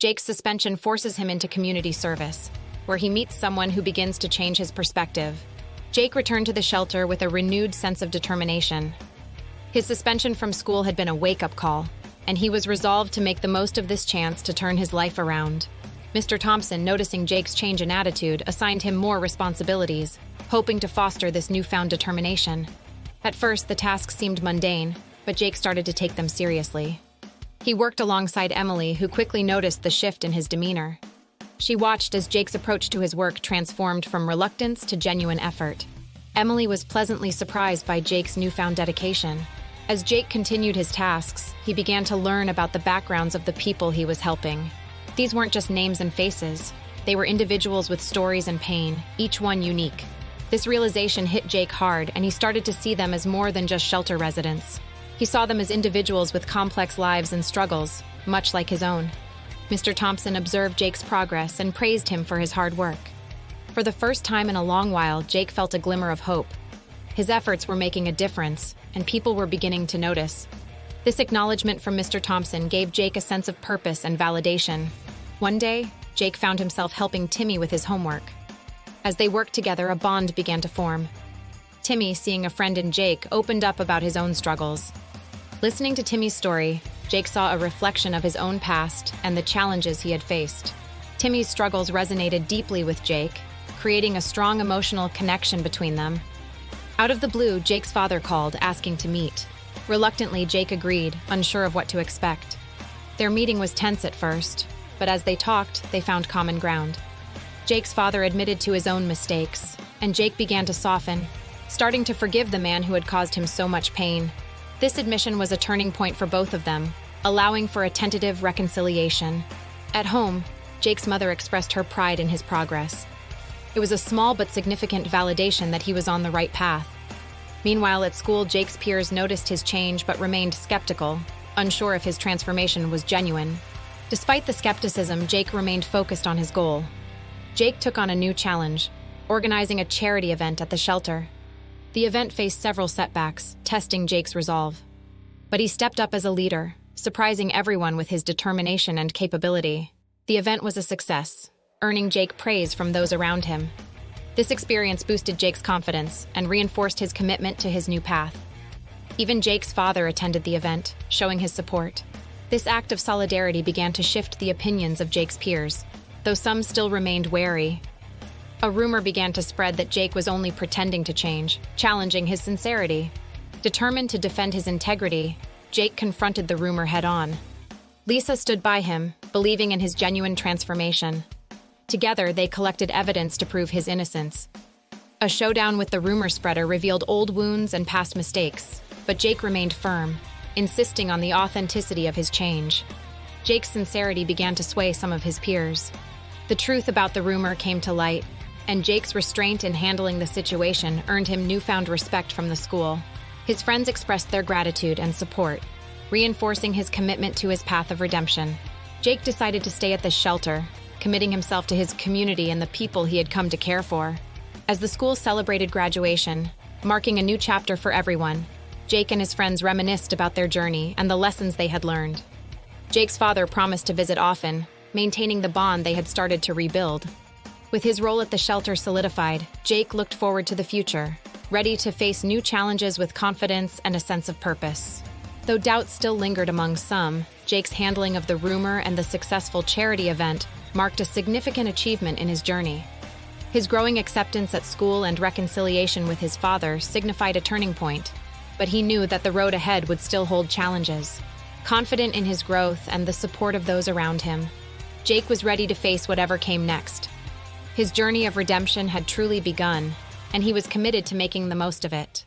Jake's suspension forces him into community service, where he meets someone who begins to change his perspective. Jake returned to the shelter with a renewed sense of determination. His suspension from school had been a wake-up call, and he was resolved to make the most of this chance to turn his life around. Mr. Thompson, noticing Jake's change in attitude, assigned him more responsibilities, hoping to foster this newfound determination. At first, the tasks seemed mundane, but Jake started to take them seriously. He worked alongside Emily, who quickly noticed the shift in his demeanor. She watched as Jake's approach to his work transformed from reluctance to genuine effort. Emily was pleasantly surprised by Jake's newfound dedication. As Jake continued his tasks, he began to learn about the backgrounds of the people he was helping. These weren't just names and faces. They were individuals with stories and pain, each one unique. This realization hit Jake hard, and he started to see them as more than just shelter residents. He saw them as individuals with complex lives and struggles, much like his own. Mr. Thompson observed Jake's progress and praised him for his hard work. For the first time in a long while, Jake felt a glimmer of hope. His efforts were making a difference, and people were beginning to notice. This acknowledgement from Mr. Thompson gave Jake a sense of purpose and validation. One day, Jake found himself helping Timmy with his homework. As they worked together, a bond began to form. Timmy, seeing a friend in Jake, opened up about his own struggles. Listening to Timmy's story, Jake saw a reflection of his own past and the challenges he had faced. Timmy's struggles resonated deeply with Jake, creating a strong emotional connection between them. Out of the blue, Jake's father called, asking to meet. Reluctantly, Jake agreed, unsure of what to expect. Their meeting was tense at first, but as they talked, they found common ground. Jake's father admitted to his own mistakes, and Jake began to soften, starting to forgive the man who had caused him so much pain. This admission was a turning point for both of them, allowing for a tentative reconciliation. At home, Jake's mother expressed her pride in his progress. It was a small but significant validation that he was on the right path. Meanwhile, at school, Jake's peers noticed his change but remained skeptical, unsure if his transformation was genuine. Despite the skepticism, Jake remained focused on his goal. Jake took on a new challenge, organizing a charity event at the shelter. The event faced several setbacks, testing Jake's resolve. But he stepped up as a leader, surprising everyone with his determination and capability. The event was a success, earning Jake praise from those around him. This experience boosted Jake's confidence and reinforced his commitment to his new path. Even Jake's father attended the event, showing his support. This act of solidarity began to shift the opinions of Jake's peers, though some still remained wary. A rumor began to spread that Jake was only pretending to change, challenging his sincerity. Determined to defend his integrity, Jake confronted the rumor head-on. Lisa stood by him, believing in his genuine transformation. Together, they collected evidence to prove his innocence. A showdown with the rumor spreader revealed old wounds and past mistakes, but Jake remained firm, insisting on the authenticity of his change. Jake's sincerity began to sway some of his peers. The truth about the rumor came to light, and Jake's restraint in handling the situation earned him newfound respect from the school. His friends expressed their gratitude and support, reinforcing his commitment to his path of redemption. Jake decided to stay at the shelter, committing himself to his community and the people he had come to care for. As the school celebrated graduation, marking a new chapter for everyone, Jake and his friends reminisced about their journey and the lessons they had learned. Jake's father promised to visit often, maintaining the bond they had started to rebuild. With his role at the shelter solidified, Jake looked forward to the future, ready to face new challenges with confidence and a sense of purpose. Though doubts still lingered among some, Jake's handling of the rumor and the successful charity event marked a significant achievement in his journey. His growing acceptance at school and reconciliation with his father signified a turning point, but he knew that the road ahead would still hold challenges. Confident in his growth and the support of those around him, Jake was ready to face whatever came next. His journey of redemption had truly begun, and he was committed to making the most of it.